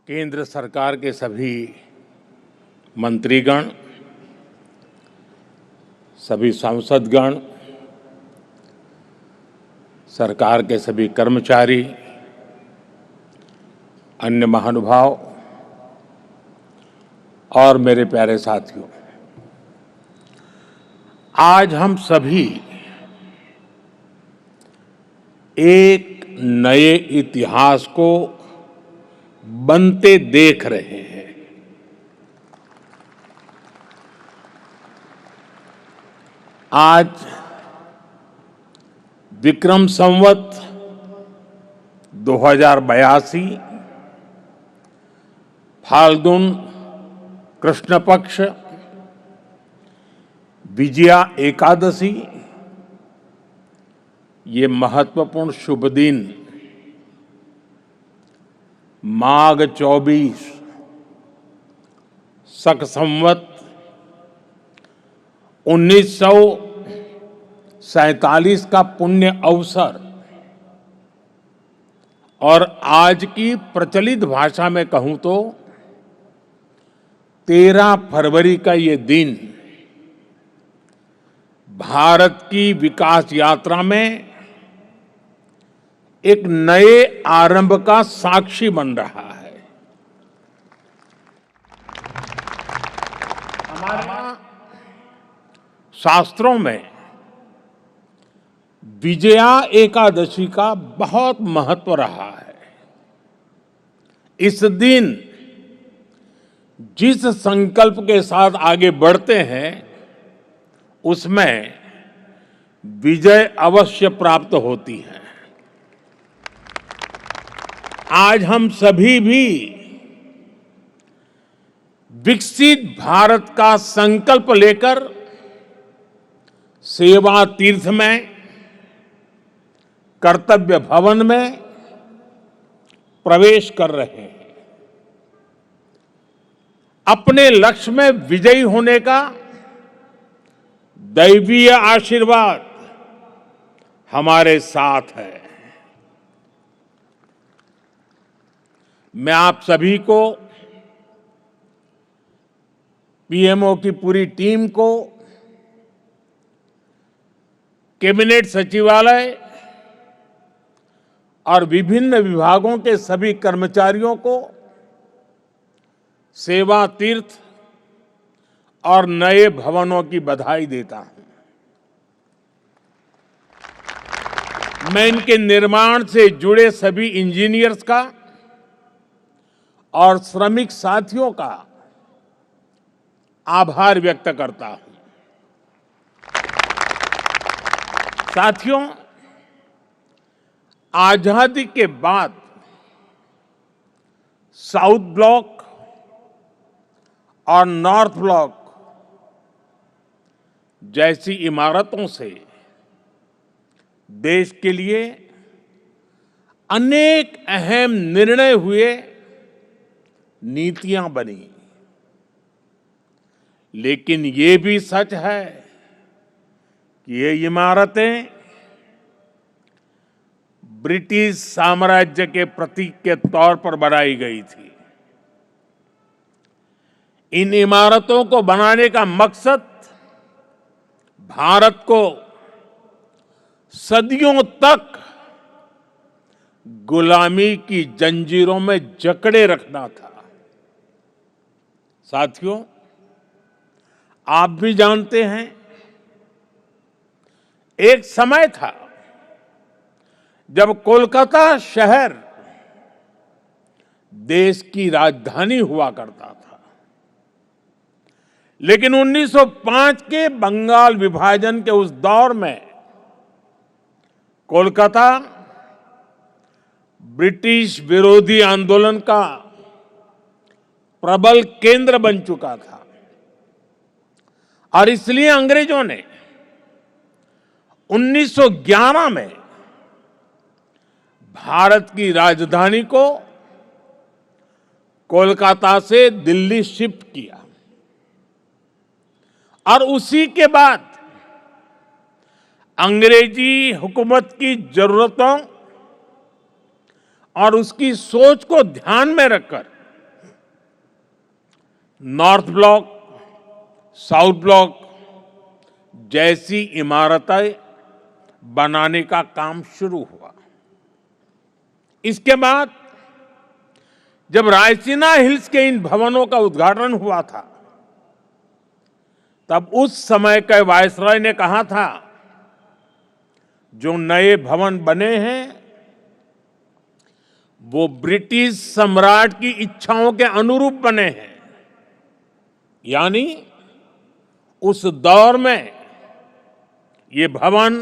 केंद्र सरकार के सभी मंत्रीगण, सभी सांसदगण, सरकार के सभी कर्मचारी, अन्य महानुभाव और मेरे प्यारे साथियों, आज हम सभी एक नए इतिहास को बनते देख रहे हैं। आज विक्रम संवत 2082 फाल्गुन कृष्ण पक्ष विजया एकादशी, ये महत्वपूर्ण शुभ दिन माघ 24 शक संवत 1947 का पुण्य अवसर और आज की प्रचलित भाषा में कहूं तो 13 फरवरी का ये दिन भारत की विकास यात्रा में एक नए आरंभ का साक्षी बन रहा है। हमारे यहां शास्त्रों में विजया एकादशी का बहुत महत्व रहा है। इस दिन जिस संकल्प के साथ आगे बढ़ते हैं उसमें विजय अवश्य प्राप्त होती है। आज हम सभी भी विकसित भारत का संकल्प लेकर सेवा तीर्थ में, कर्तव्य भवन में प्रवेश कर रहे हैं। अपने लक्ष्य में विजयी होने का दैवीय आशीर्वाद हमारे साथ है। मैं आप सभी को, पीएमओ की पूरी टीम को, कैबिनेट सचिवालय और विभिन्न विभागों के सभी कर्मचारियों को सेवा तीर्थ और नए भवनों की बधाई देता हूं। मैं इनके निर्माण से जुड़े सभी इंजीनियर्स का और श्रमिक साथियों का आभार व्यक्त करता हूं। साथियों, आजादी के बाद साउथ ब्लॉक और नॉर्थ ब्लॉक जैसी इमारतों से देश के लिए अनेक अहम निर्णय हुए, नीतियां बनी। लेकिन ये भी सच है कि ये इमारतें ब्रिटिश साम्राज्य के प्रतीक के तौर पर बनाई गई थी। इन इमारतों को बनाने का मकसद भारत को सदियों तक गुलामी की जंजीरों में जकड़े रखना था। साथियों, आप भी जानते हैं, एक समय था जब कोलकाता शहर देश की राजधानी हुआ करता था। लेकिन 1905 के बंगाल विभाजन के उस दौर में कोलकाता ब्रिटिश विरोधी आंदोलन का प्रबल केंद्र बन चुका था और इसलिए अंग्रेजों ने 1911 में भारत की राजधानी को कोलकाता से दिल्ली शिफ्ट किया और उसी के बाद अंग्रेजी हुकूमत की जरूरतों और उसकी सोच को ध्यान में रखकर नॉर्थ ब्लॉक, साउथ ब्लॉक जैसी इमारतें बनाने का काम शुरू हुआ। इसके बाद जब रायसीना हिल्स के इन भवनों का उद्घाटन हुआ था, तब उस समय के वायसरॉय ने कहा था, जो नए भवन बने हैं वो ब्रिटिश सम्राट की इच्छाओं के अनुरूप बने हैं। यानी उस दौर में ये भवन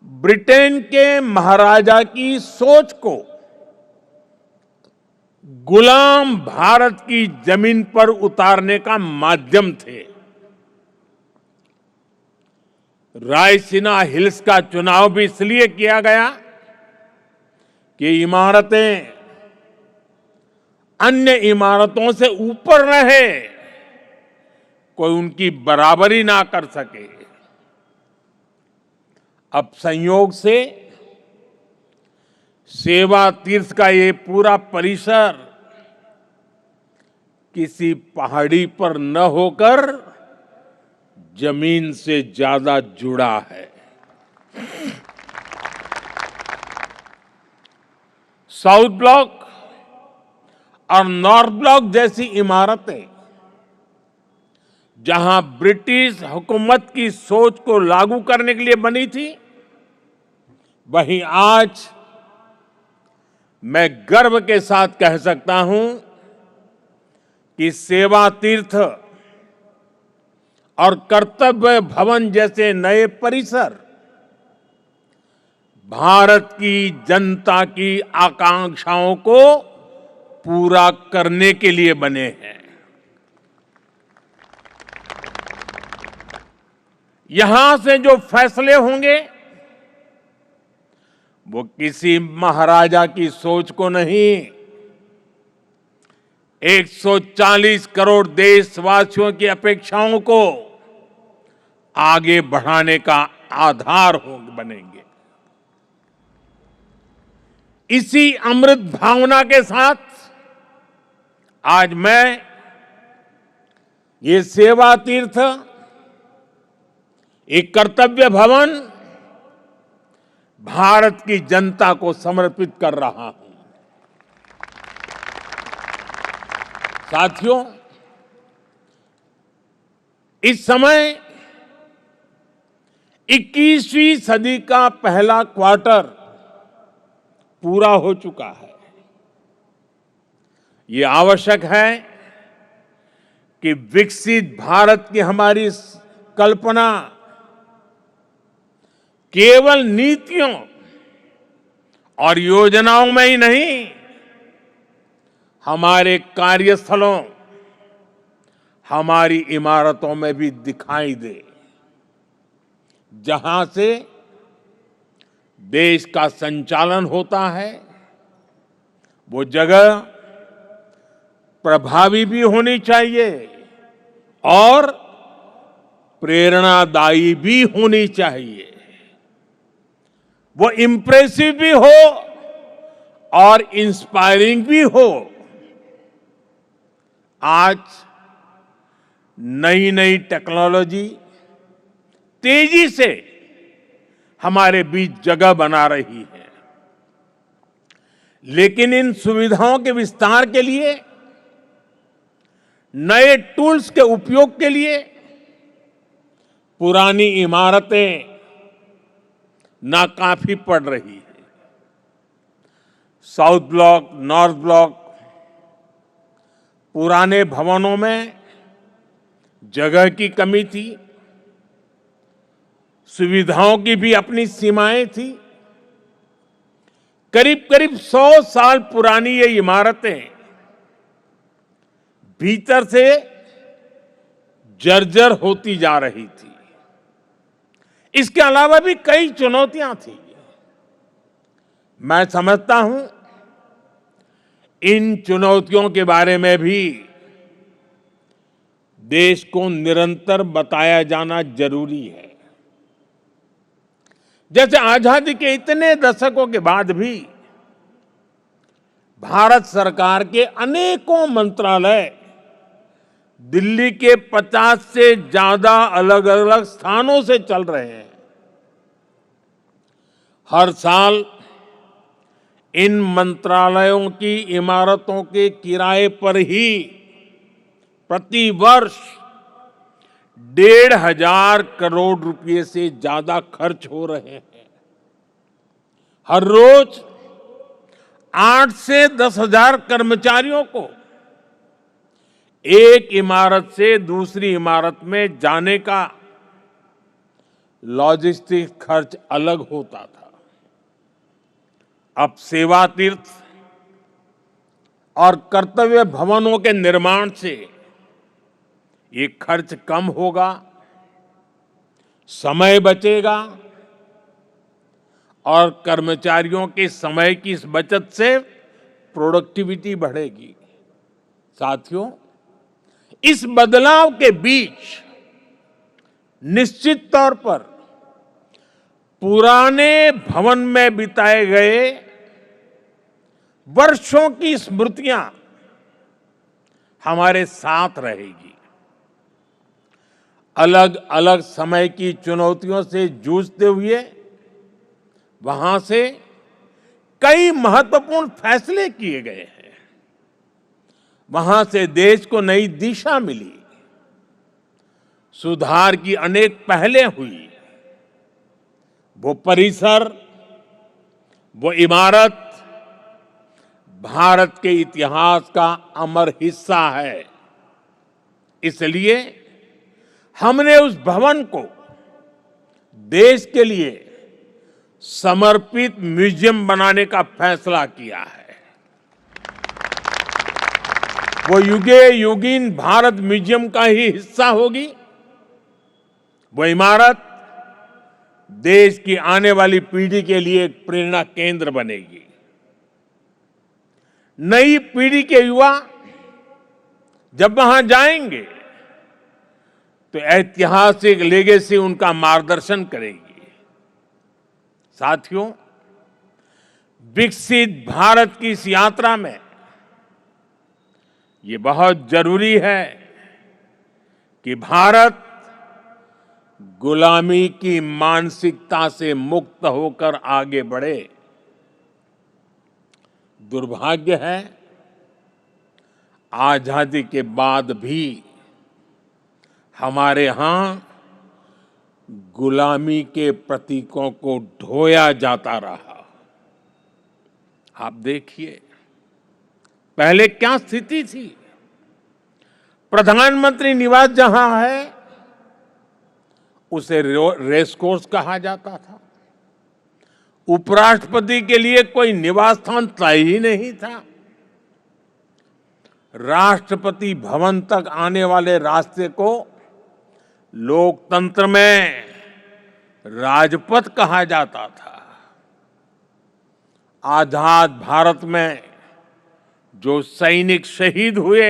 ब्रिटेन के महाराजा की सोच को गुलाम भारत की जमीन पर उतारने का माध्यम थे। रायसीना हिल्स का चुनाव भी इसलिए किया गया कि इमारतें अन्य इमारतों से ऊपर रहे, कोई उनकी बराबरी ना कर सके। अब संयोग से सेवा तीर्थ का ये पूरा परिसर किसी पहाड़ी पर न होकर जमीन से ज्यादा जुड़ा है। साउथ ब्लॉक और नॉर्थ ब्लॉक जैसी इमारतें जहां ब्रिटिश हुकूमत की सोच को लागू करने के लिए बनी थी, वहीं आज मैं गर्व के साथ कह सकता हूं कि सेवा तीर्थ और कर्तव्य भवन जैसे नए परिसर भारत की जनता की आकांक्षाओं को पूरा करने के लिए बने हैं। यहां से जो फैसले होंगे वो किसी महाराजा की सोच को नहीं, 140 करोड़ देशवासियों की अपेक्षाओं को आगे बढ़ाने का आधार बनेंगे। इसी अमृत भावना के साथ आज मैं ये सेवा तीर्थ, एक कर्तव्य भवन भारत की जनता को समर्पित कर रहा हूं। साथियों, इस समय 21वीं सदी का पहला क्वार्टर पूरा हो चुका है। ये आवश्यक है कि विकसित भारत की हमारी कल्पना केवल नीतियों और योजनाओं में ही नहीं, हमारे कार्यस्थलों, हमारी इमारतों में भी दिखाई दे, जहां से देश का संचालन होता है वो जगह प्रभावी भी होनी चाहिए और प्रेरणादायी भी होनी चाहिए। वो इंप्रेसिव भी हो और इंस्पायरिंग भी हो। आज नई नई टेक्नोलॉजी तेजी से हमारे बीच जगह बना रही है, लेकिन इन सुविधाओं के विस्तार के लिए, नए टूल्स के उपयोग के लिए पुरानी इमारतें नाकाफी पड़ रही है। साउथ ब्लॉक, नॉर्थ ब्लॉक, पुराने भवनों में जगह की कमी थी, सुविधाओं की भी अपनी सीमाएं थी। करीब करीब 100 साल पुरानी ये इमारतें भीतर से जर्जर होती जा रही थी। इसके अलावा भी कई चुनौतियां थी। मैं समझता हूं इन चुनौतियों के बारे में भी देश को निरंतर बताया जाना जरूरी है। जैसे आजादी के इतने दशकों के बाद भी भारत सरकार के अनेकों मंत्रालय दिल्ली के 50 से ज्यादा अलग अलग स्थानों से चल रहे हैं। हर साल इन मंत्रालयों की इमारतों के किराए पर ही प्रति वर्ष 1,500 करोड़ रुपए से ज्यादा खर्च हो रहे हैं। हर रोज 8 से 10,000 कर्मचारियों को एक इमारत से दूसरी इमारत में जाने का लॉजिस्टिक खर्च अलग होता था। अब सेवा तीर्थ और कर्तव्य भवनों के निर्माण से ये खर्च कम होगा, समय बचेगा और कर्मचारियों के समय की इस बचत से प्रोडक्टिविटी बढ़ेगी। साथियों, इस बदलाव के बीच निश्चित तौर पर पुराने भवन में बिताए गए वर्षों की स्मृतियां हमारे साथ रहेगी। अलग अलग समय की चुनौतियों से जूझते हुए वहां से कई महत्वपूर्ण फैसले किए गए हैं। वहां से देश को नई दिशा मिली, सुधार की अनेक पहलें हुई। वो परिसर, वो इमारत भारत के इतिहास का अमर हिस्सा है। इसलिए हमने उस भवन को देश के लिए समर्पित म्यूजियम बनाने का फैसला किया है। वो युगे युगीन भारत म्यूजियम का ही हिस्सा होगी। वो इमारत देश की आने वाली पीढ़ी के लिए एक प्रेरणा केंद्र बनेगी। नई पीढ़ी के युवा जब वहां जाएंगे तो ऐतिहासिक लेगेसी उनका मार्गदर्शन करेगी। साथियों, विकसित भारत की इस यात्रा में ये बहुत जरूरी है कि भारत गुलामी की मानसिकता से मुक्त होकर आगे बढ़े। दुर्भाग्य है, आजादी के बाद भी हमारे यहां गुलामी के प्रतीकों को ढोया जाता रहा। आप देखिए, पहले क्या स्थिति थी। प्रधानमंत्री निवास जहां है उसे रेस कोर्स कहा जाता था। उपराष्ट्रपति के लिए कोई निवास स्थान तय ही नहीं था। राष्ट्रपति भवन तक आने वाले रास्ते को लोकतंत्र में राजपथ कहा जाता था। आजाद भारत में जो सैनिक शहीद हुए,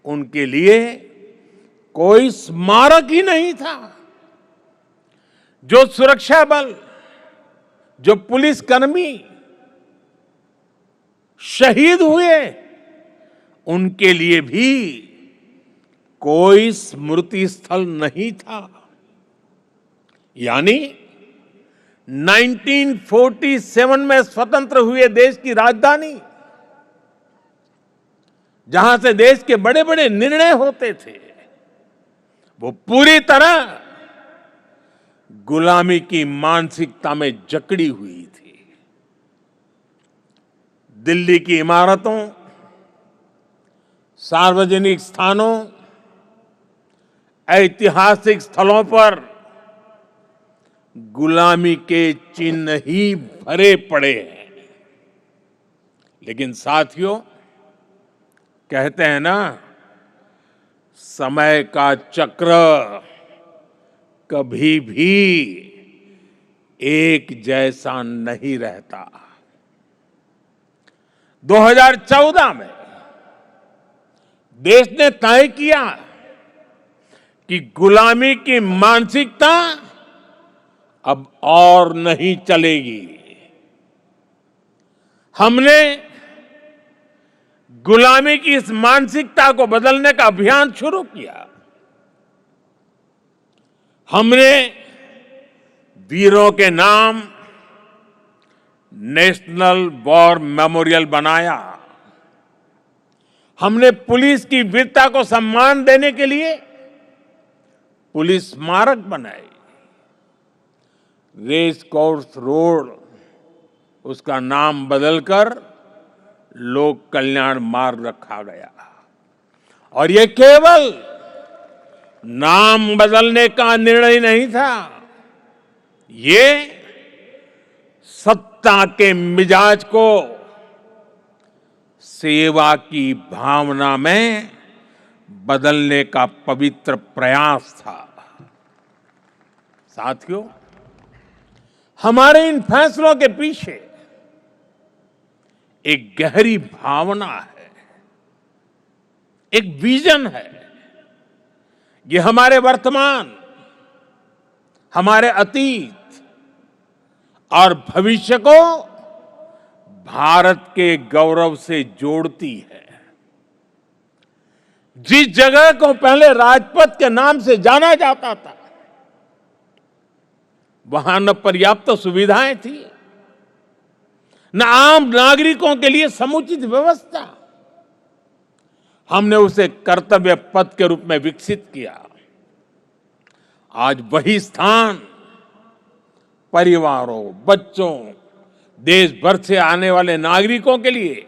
उनके लिए कोई स्मारक ही नहीं था। जो सुरक्षा बल, जो पुलिसकर्मी शहीद हुए, उनके लिए भी कोई स्मृति स्थल नहीं था। यानी 1947 में स्वतंत्र हुए देश की राजधानी, जहां से देश के बड़े बड़े निर्णय होते थे, वो पूरी तरह गुलामी की मानसिकता में जकड़ी हुई थी। दिल्ली की इमारतों, सार्वजनिक स्थानों, ऐतिहासिक स्थलों पर गुलामी के चिन्ह ही भरे पड़े हैं। लेकिन साथियों, कहते हैं ना, समय का चक्र कभी भी एक जैसा नहीं रहता। 2014 में देश ने तय किया कि गुलामी की मानसिकता अब और नहीं चलेगी। हमने गुलामी की इस मानसिकता को बदलने का अभियान शुरू किया। हमने वीरों के नाम नेशनल वॉर मेमोरियल बनाया। हमने पुलिस की वीरता को सम्मान देने के लिए पुलिस स्मारक बनाए। रेस कोर्स रोड उसका नाम बदलकर लोक कल्याण मार्ग रखा गया। और ये केवल नाम बदलने का निर्णय नहीं था, ये सत्ता के मिजाज को सेवा की भावना में बदलने का पवित्र प्रयास था। साथियों, हमारे इन फैसलों के पीछे एक गहरी भावना है, एक विजन है। ये हमारे वर्तमान, हमारे अतीत और भविष्य को भारत के गौरव से जोड़ती है। जिस जगह को पहले राजपथ के नाम से जाना जाता था, वहां न पर्याप्त सुविधाएं थी, न आम नागरिकों के लिए समुचित व्यवस्था। हमने उसे कर्तव्य पथ के रूप में विकसित किया। आज वही स्थान परिवारों, बच्चों, देश भर से आने वाले नागरिकों के लिए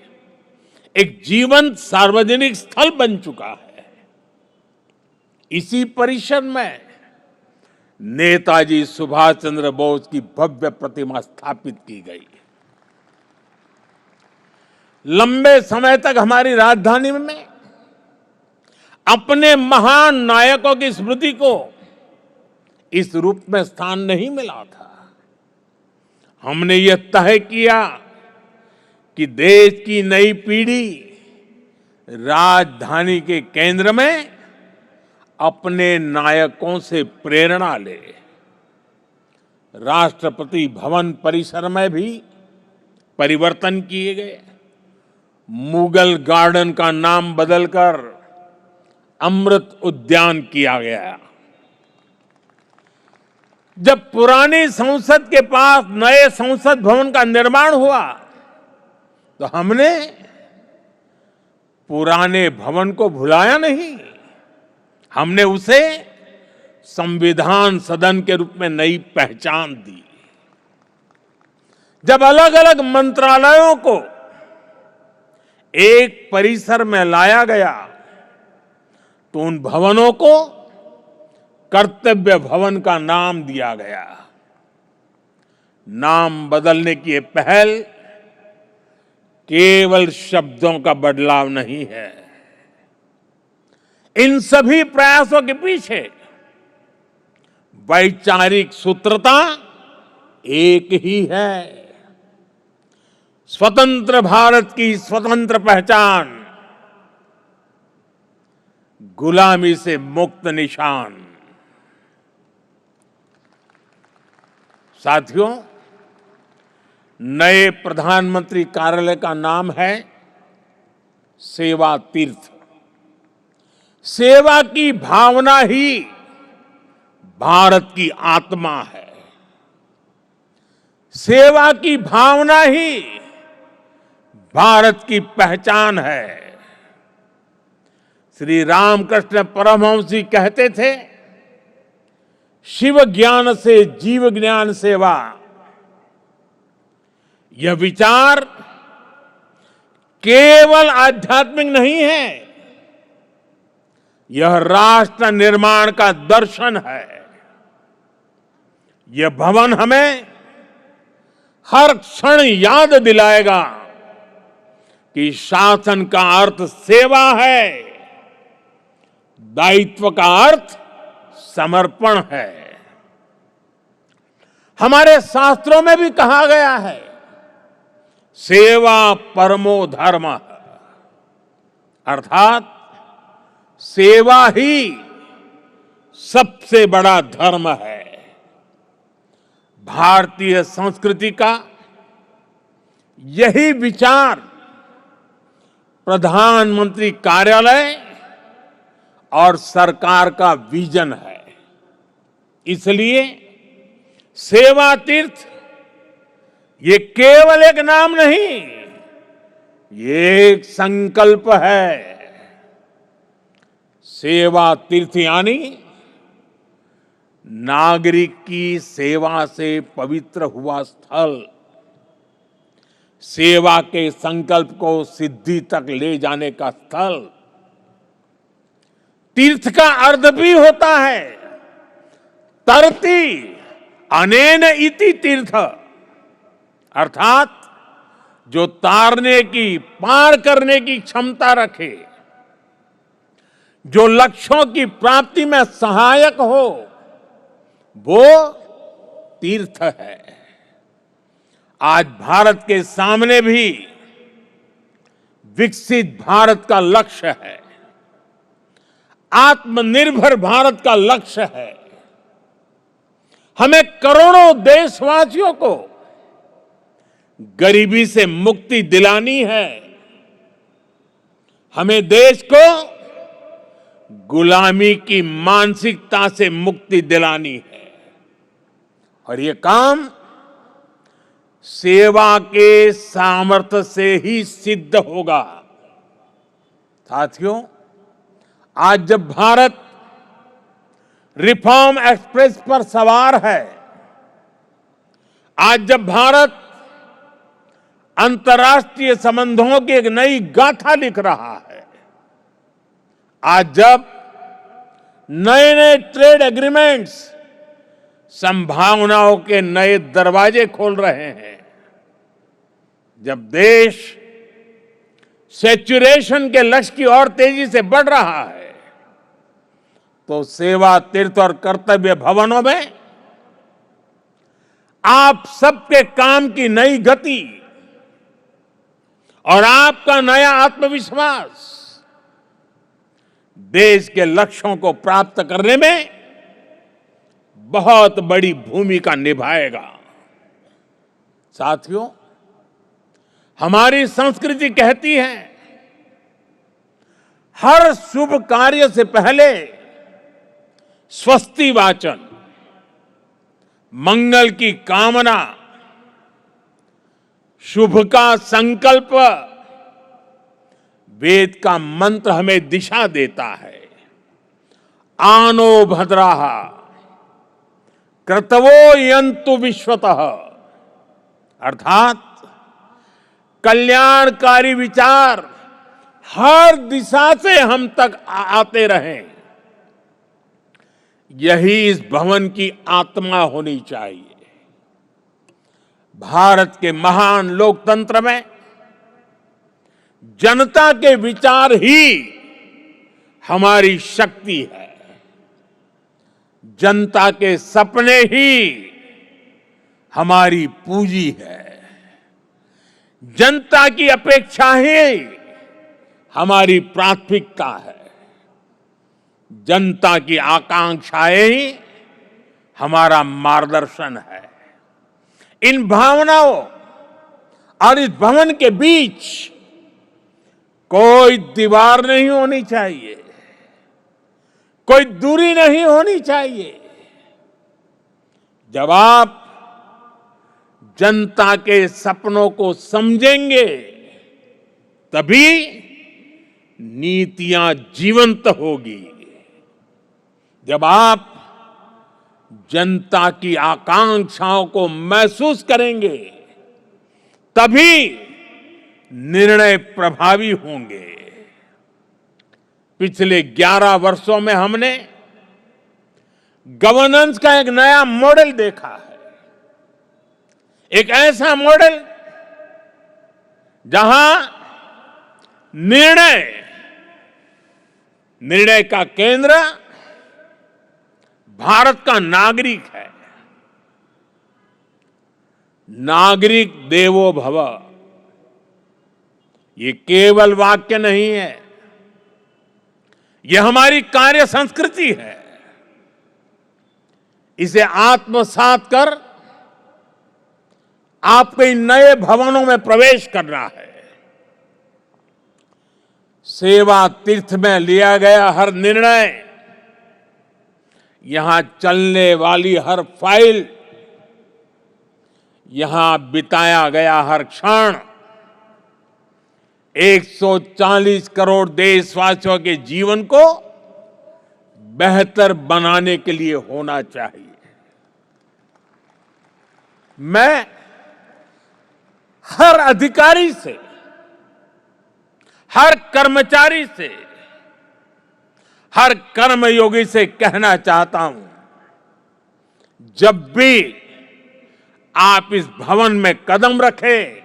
एक जीवंत सार्वजनिक स्थल बन चुका है। इसी परिसर में नेताजी सुभाष चंद्र बोस की भव्य प्रतिमा स्थापित की गई। लंबे समय तक हमारी राजधानी में अपने महान नायकों की स्मृति को इस रूप में स्थान नहीं मिला था। हमने यह तय किया कि देश की नई पीढ़ी राजधानी के केंद्र में अपने नायकों से प्रेरणा ले। राष्ट्रपति भवन परिसर में भी परिवर्तन किए गए। मुगल गार्डन का नाम बदलकर अमृत उद्यान किया गया। जब पुरानी संसद के पास नए संसद भवन का निर्माण हुआ, तो हमने पुराने भवन को भुलाया नहीं। हमने उसे संविधान सदन के रूप में नई पहचान दी। जब अलग अलग मंत्रालयों को एक परिसर में लाया गया, तो उन भवनों को कर्तव्य भवन का नाम दिया गया। नाम बदलने की ये पहल केवल शब्दों का बदलाव नहीं है। इन सभी प्रयासों के पीछे वैचारिक सूत्रता एक ही है। स्वतंत्र भारत की स्वतंत्र पहचान, गुलामी से मुक्त निशान। साथियों, नए प्रधानमंत्री कार्यालय का नाम है सेवा तीर्थ। सेवा की भावना ही भारत की आत्मा है। सेवा की भावना ही भारत की पहचान है। श्री रामकृष्ण परमहंस जी कहते थे, शिव ज्ञान से जीव ज्ञान सेवा। यह विचार केवल आध्यात्मिक नहीं है, यह राष्ट्र निर्माण का दर्शन है। यह भवन हमें हर क्षण याद दिलाएगा कि शासन का अर्थ सेवा है, दायित्व का अर्थ समर्पण है। हमारे शास्त्रों में भी कहा गया है, सेवा परमो धर्म, अर्थात सेवा ही सबसे बड़ा धर्म है। भारतीय संस्कृति का यही विचार प्रधानमंत्री कार्यालय और सरकार का विजन है। इसलिए सेवा तीर्थ ये केवल एक नाम नहीं, ये एक संकल्प है। सेवा तीर्थ यानी नागरिक की सेवा से पवित्र हुआ स्थल, सेवा के संकल्प को सिद्धि तक ले जाने का स्थल। तीर्थ का अर्थ भी होता है तरति अनेन इति तीर्थ, अर्थात जो तारने की, पार करने की क्षमता रखे, जो लक्ष्यों की प्राप्ति में सहायक हो, वो तीर्थ है। आज भारत के सामने भी विकसित भारत का लक्ष्य है, आत्मनिर्भर भारत का लक्ष्य है। हमें करोड़ों देशवासियों को गरीबी से मुक्ति दिलानी है। हमें देश को गुलामी की मानसिकता से मुक्ति दिलानी है, और ये काम सेवा के सामर्थ्य से ही सिद्ध होगा। साथियों, आज जब भारत रिफॉर्म एक्सप्रेस पर सवार है, आज जब भारत अंतर्राष्ट्रीय संबंधों की एक नई गाथा लिख रहा है, आज जब नए नए ट्रेड एग्रीमेंट्स संभावनाओं के नए दरवाजे खोल रहे हैं, जब देश सैचुरेशन के लक्ष्य की ओर तेजी से बढ़ रहा है, तो सेवा तीर्थ और कर्तव्य भवनों में आप सबके काम की नई गति और आपका नया आत्मविश्वास देश के लक्ष्यों को प्राप्त करने में बहुत बड़ी भूमिका निभाएगा। साथियों, हमारी संस्कृति कहती है, हर शुभ कार्य से पहले स्वस्ति वाचन, मंगल की कामना, शुभ का संकल्प, वेद का मंत्र हमें दिशा देता है। आनो भद्राः क्रतवो यन्तु विश्वतः, अर्थात कल्याणकारी विचार हर दिशा से हम तक आते रहें, यही इस भवन की आत्मा होनी चाहिए। भारत के महान लोकतंत्र में जनता के विचार ही हमारी शक्ति है, जनता के सपने ही हमारी पूंजी है, जनता की अपेक्षा ही हमारी प्राथमिकता है, जनता की आकांक्षाएं ही हमारा मार्गदर्शन है। इन भावनाओं और इस भवन के बीच कोई दीवार नहीं होनी चाहिए, कोई दूरी नहीं होनी चाहिए। जब आप जनता के सपनों को समझेंगे, तभी नीतियां जीवंत होगी। जब आप जनता की आकांक्षाओं को महसूस करेंगे, तभी निर्णय प्रभावी होंगे। पिछले 11 वर्षों में हमने गवर्नेंस का एक नया मॉडल देखा है, एक ऐसा मॉडल जहां निर्णय का केंद्र भारत का नागरिक है। नागरिक देवो भव, ये केवल वाक्य नहीं है, ये हमारी कार्य संस्कृति है। इसे आत्मसात कर आपको इन नए भवनों में प्रवेश करना है। सेवा तीर्थ में लिया गया हर निर्णय, यहां चलने वाली हर फाइल, यहां बिताया गया हर क्षण 140 करोड़ देशवासियों के जीवन को बेहतर बनाने के लिए होना चाहिए। मैं हर अधिकारी से, हर कर्मचारी से, हर कर्मयोगी से कहना चाहता हूं, जब भी आप इस भवन में कदम रखें,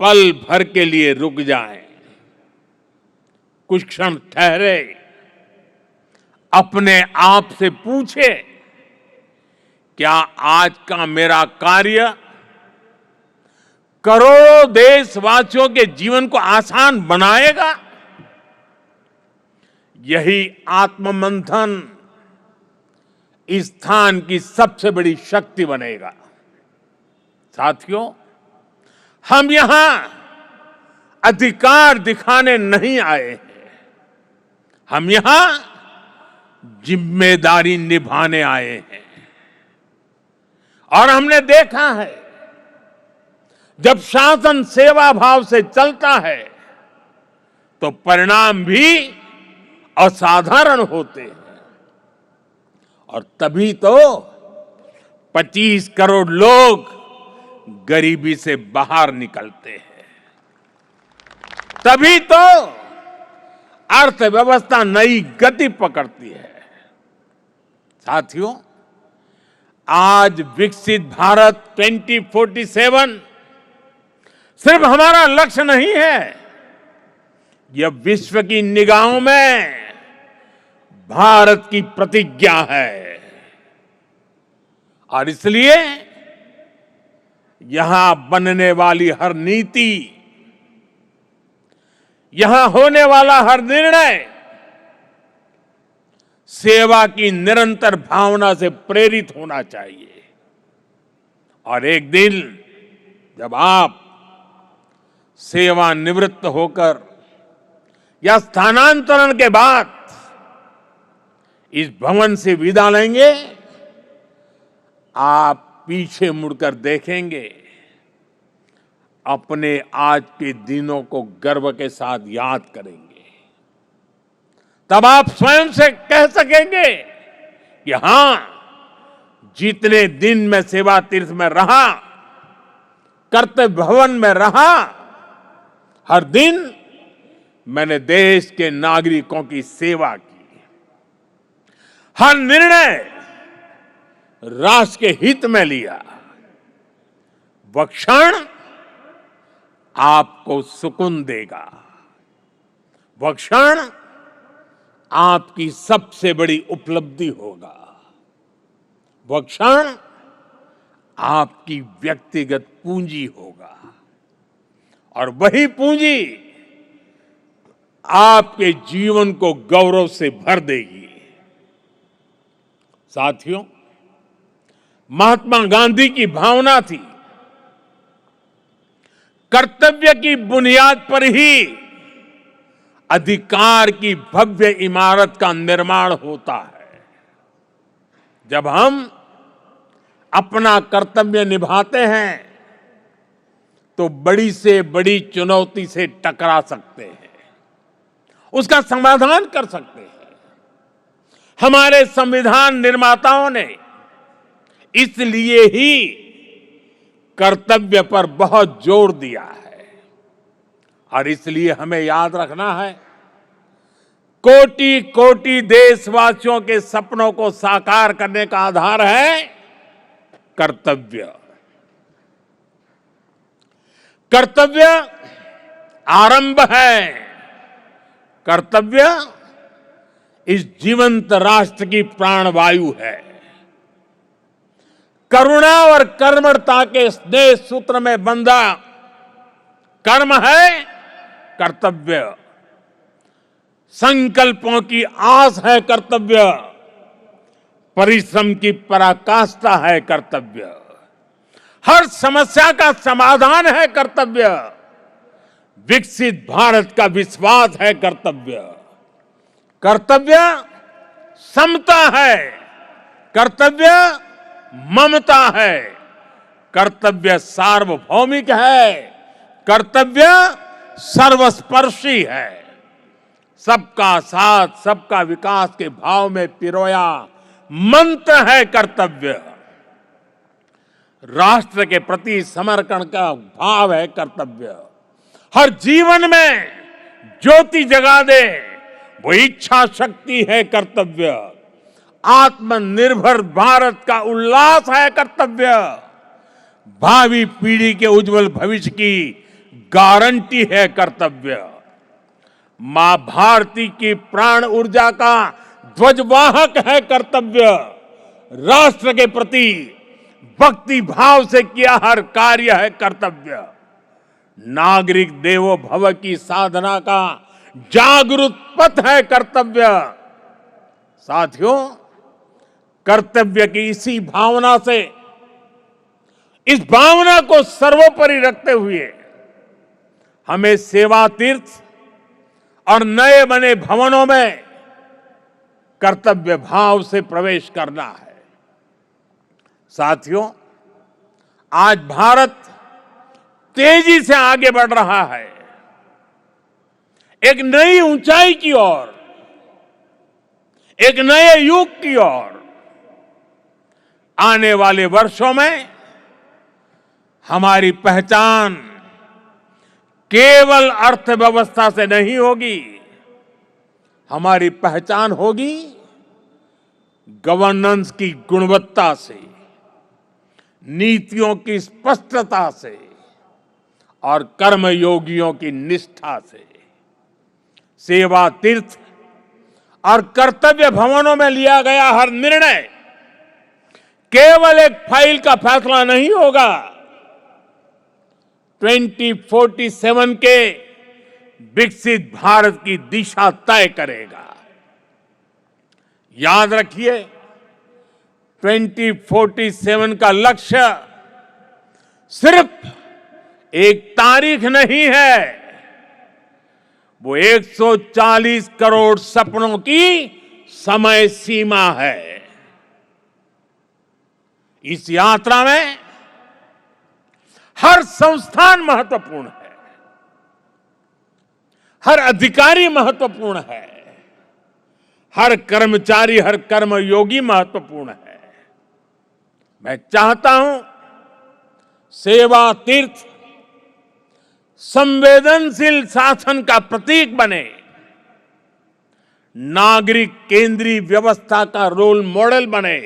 पल भर के लिए रुक जाएं, कुछ क्षण ठहरे, अपने आप से पूछे, क्या आज का मेरा कार्य करोड़ों देशवासियों के जीवन को आसान बनाएगा? यही आत्ममंथन इस स्थान की सबसे बड़ी शक्ति बनेगा। साथियों, हम यहां अधिकार दिखाने नहीं आए हैं, हम यहां जिम्मेदारी निभाने आए हैं। और हमने देखा है, जब शासन सेवा भाव से चलता है तो परिणाम भी असाधारण होते हैं। और तभी तो 25 करोड़ लोग गरीबी से बाहर निकलते हैं, तभी तो अर्थव्यवस्था नई गति पकड़ती है। साथियों, आज विकसित भारत 2047 सिर्फ हमारा लक्ष्य नहीं है, यह विश्व की निगाहों में भारत की प्रतिज्ञा है। और इसलिए यहां बनने वाली हर नीति, यहां होने वाला हर निर्णय सेवा की निरंतर भावना से प्रेरित होना चाहिए। और एक दिन जब आप सेवानिवृत्त होकर या स्थानांतरण के बाद इस भवन से विदा लेंगे, आप पीछे मुड़कर देखेंगे, अपने आज के दिनों को गर्व के साथ याद करेंगे। तब आप स्वयं से कह सकेंगे कि हां, जितने दिन मैं सेवा तीर्थ में रहा, कर्तव्य भवन में रहा, हर दिन मैंने देश के नागरिकों की सेवा की, हर निर्णय राष्ट्र के हित में लिया। वह क्षण आपको सुकून देगा, वह क्षण आपकी सबसे बड़ी उपलब्धि होगा, वह क्षण आपकी व्यक्तिगत पूंजी होगा। और वही पूंजी आपके जीवन को गौरव से भर देगी। साथियों, महात्मा गांधी की भावना थी, कर्तव्य की बुनियाद पर ही अधिकार की भव्य इमारत का निर्माण होता है। जब हम अपना कर्तव्य निभाते हैं तो बड़ी से बड़ी चुनौती से टकरा सकते हैं, उसका समाधान कर सकते हैं। हमारे संविधान निर्माताओं ने इसलिए ही कर्तव्य पर बहुत जोर दिया है। और इसलिए हमें याद रखना है, कोटि कोटि देशवासियों के सपनों को साकार करने का आधार है कर्तव्य। कर्तव्य आरंभ है, कर्तव्य इस जीवंत राष्ट्र की प्राणवायु है। करुणा और कर्मठता के स्नेह सूत्र में बंधा कर्म है कर्तव्य, संकल्पों की आस है कर्तव्य, परिश्रम की पराकाष्ठा है कर्तव्य, हर समस्या का समाधान है कर्तव्य, विकसित भारत का विश्वास है कर्तव्य। कर्तव्य समता है, कर्तव्य ममता है, कर्तव्य सार्वभौमिक है, कर्तव्य सर्वस्पर्शी है। सबका साथ सबका विकास के भाव में पिरोया मंत्र है कर्तव्य। राष्ट्र के प्रति समर्पण का भाव है कर्तव्य। हर जीवन में ज्योति जगा दे वो इच्छा शक्ति है कर्तव्य। आत्मनिर्भर भारत का उल्लास है कर्तव्य। भावी पीढ़ी के उज्जवल भविष्य की गारंटी है कर्तव्य। मां भारती की प्राण ऊर्जा का ध्वजवाहक है कर्तव्य। राष्ट्र के प्रति भक्ति भाव से किया हर कार्य है कर्तव्य। नागरिक देवो भव की साधना का जागृत पथ है कर्तव्य। साथियों, कर्तव्य की इसी भावना से, इस भावना को सर्वोपरि रखते हुए हमें सेवा तीर्थ और नए बने भवनों में कर्तव्य भाव से प्रवेश करना है। साथियों, आज भारत तेजी से आगे बढ़ रहा है, एक नई ऊंचाई की ओर, एक नए युग की ओर। आने वाले वर्षों में हमारी पहचान केवल अर्थव्यवस्था से नहीं होगी, हमारी पहचान होगी गवर्नेंस की गुणवत्ता से, नीतियों की स्पष्टता से और कर्मयोगियों की निष्ठा से। सेवा तीर्थ और कर्तव्य भवनों में लिया गया हर निर्णय केवल एक फाइल का फैसला नहीं होगा, 2047 के विकसित भारत की दिशा तय करेगा। याद रखिए, 2047 का लक्ष्य सिर्फ एक तारीख नहीं है, वो 140 करोड़ सपनों की समय सीमा है। इस यात्रा में हर संस्थान महत्वपूर्ण है, हर अधिकारी महत्वपूर्ण है, हर कर्मचारी, हर कर्मयोगी महत्वपूर्ण है। मैं चाहता हूं सेवा तीर्थ संवेदनशील शासन का प्रतीक बने, नागरिक केंद्रीय व्यवस्था का रोल मॉडल बने।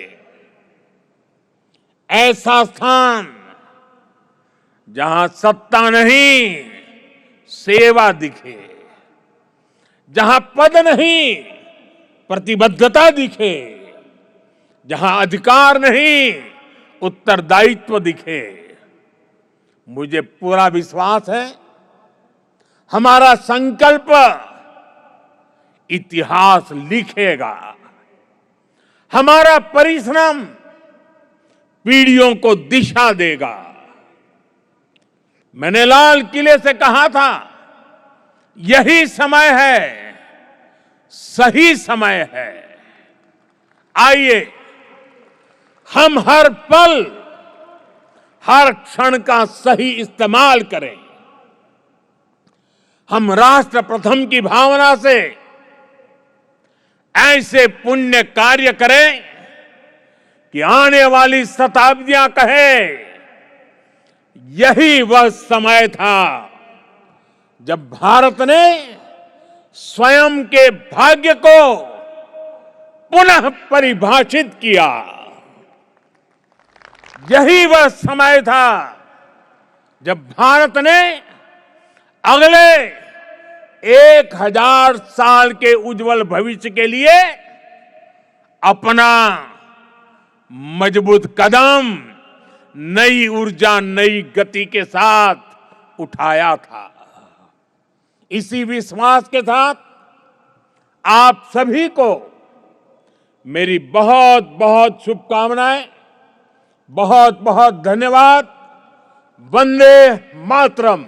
ऐसा स्थान जहां सत्ता नहीं सेवा दिखे, जहां पद नहीं प्रतिबद्धता दिखे, जहां अधिकार नहीं उत्तरदायित्व दिखे। मुझे पूरा विश्वास है हमारा संकल्प इतिहास लिखेगा, हमारा परिश्रम पीढ़ियों को दिशा देगा। मैंने लाल किले से कहा था, यही समय है, सही समय है। आइए हम हर पल, हर क्षण का सही इस्तेमाल करें। हम राष्ट्र प्रथम की भावना से ऐसे पुण्य कार्य करें कि आने वाली शताब्दियां कहे, यही वह समय था जब भारत ने स्वयं के भाग्य को पुनः परिभाषित किया। यही वह समय था जब भारत ने अगले 1000 साल के उज्जवल भविष्य के लिए अपना मजबूत कदम नई ऊर्जा, नई गति के साथ उठाया था। इसी विश्वास के साथ आप सभी को मेरी बहुत बहुत शुभकामनाएं, बहुत बहुत धन्यवाद। वंदे मातरम।